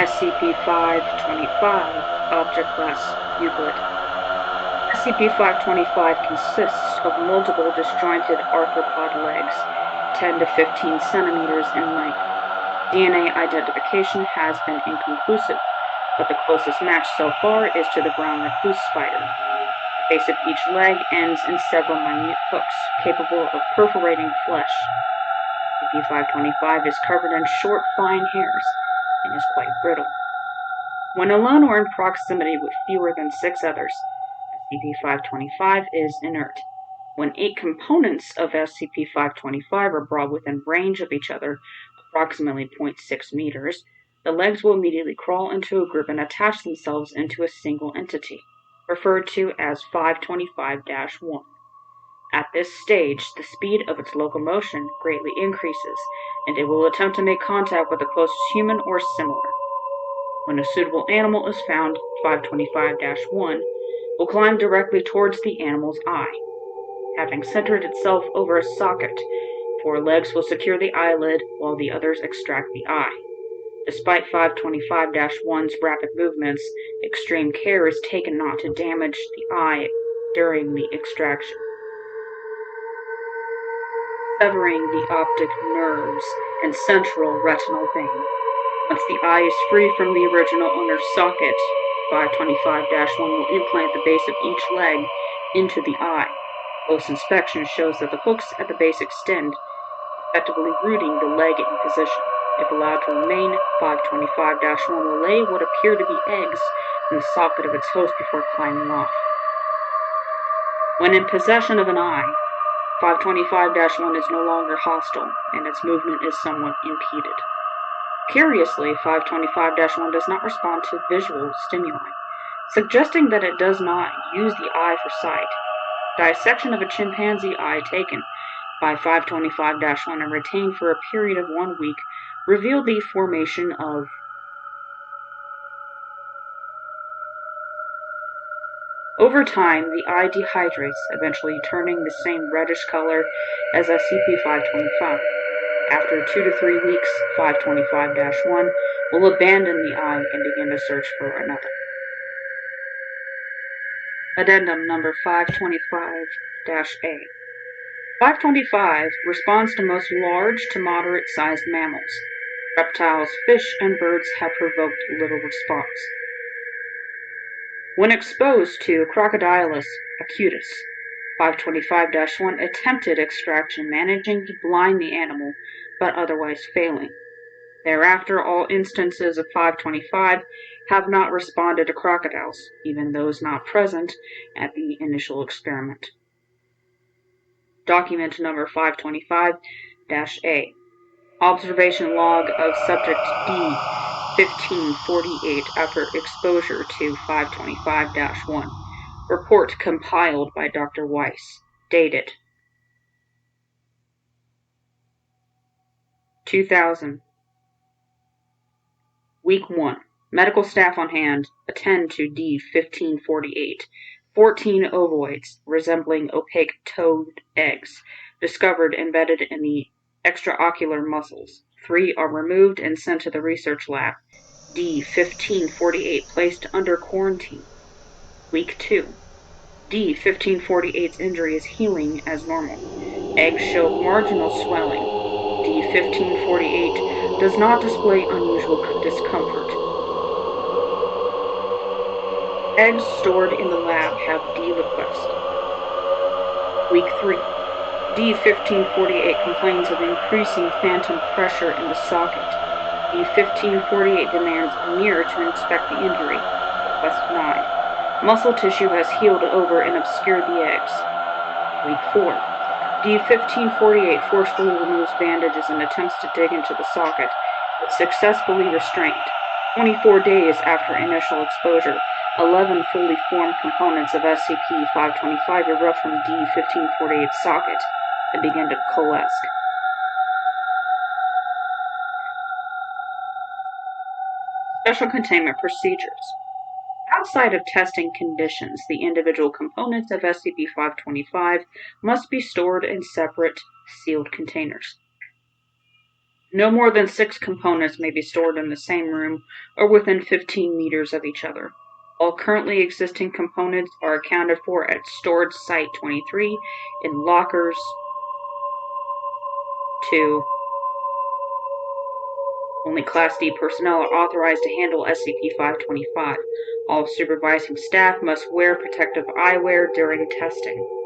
SCP-525, Object Class Euclid. SCP-525 consists of multiple disjointed arthropod legs, 10 to 15 centimeters in length. DNA identification has been inconclusive, but the closest match so far is to the brown recluse spider. The base of each leg ends in several minute hooks, capable of perforating flesh. SCP-525 is covered in short, fine hairs, and is quite brittle. When alone or in proximity with fewer than 6 others, SCP-525 is inert. When 8 components of SCP-525 are brought within range of each other, approximately 0.6 meters, the legs will immediately crawl into a group and attach themselves into a single entity, referred to as 525-1. At this stage, the speed of its locomotion greatly increases, and it will attempt to make contact with the closest human or similar. When a suitable animal is found, 525-1 will climb directly towards the animal's eye. Having centered itself over a socket, 4 legs will secure the eyelid while the others extract the eye. Despite 525-1's rapid movements, extreme care is taken not to damage the eye during the extraction. Severing the optic nerves and central retinal vein. Once the eye is free from the original owner's socket, 525-1 will implant the base of each leg into the eye. Close inspection shows that the hooks at the base extend, effectively rooting the leg in position. If allowed to remain, 525-1 will lay what appear to be eggs in the socket of its host before climbing off. When in possession of an eye, 525-1 is no longer hostile, and its movement is somewhat impeded. Curiously, 525-1 does not respond to visual stimuli, suggesting that it does not use the eye for sight. Dissection of a chimpanzee eye taken by 525-1 and retained for a period of 1 week revealed the formation of Over time, the eye dehydrates, eventually turning the same reddish color as SCP-525. After 2 to 3 weeks, 525-1 will abandon the eye and begin to search for another. Addendum number 525-A. 525 responds to most large to moderate-sized mammals. Reptiles, fish, and birds have provoked little response. When exposed to Crocodylus acutus, 525-1 attempted extraction, managing to blind the animal, but otherwise failing. Thereafter, all instances of 525 have not responded to crocodiles, even those not present at the initial experiment. Document number 525-A. Observation log of subject D-1548 after exposure to 525-1. Report compiled by Dr. Weiss. Dated 2000. Week 1. Medical staff on hand. Attend to D-1548. 14 ovoids, resembling opaque toad eggs, discovered embedded in the extraocular muscles. 3 are removed and sent to the research lab. D-1548 placed under quarantine. Week 2. D-1548's injury is healing as normal. Eggs show marginal swelling. D-1548 does not display unusual discomfort. Eggs stored in the lab have D-request. Week 3. D-1548 complains of increasing phantom pressure in the socket. D-1548 demands a mirror to inspect the injury. Request denied. Muscle tissue has healed over and obscured the eggs. Week 4. D-1548 forcefully removes bandages and attempts to dig into the socket, but successfully restrained. 24 days after initial exposure, 11 fully formed components of SCP-525 erupt from D-1548's socket and begin to coalesce. Special containment procedures. Outside of testing conditions, the individual components of SCP-525 must be stored in separate, sealed containers. No more than 6 components may be stored in the same room or within 15 meters of each other. All currently existing components are accounted for at Storage Site 23 in Lockers 2. Only Class D personnel are authorized to handle SCP-525. All supervising staff must wear protective eyewear during testing.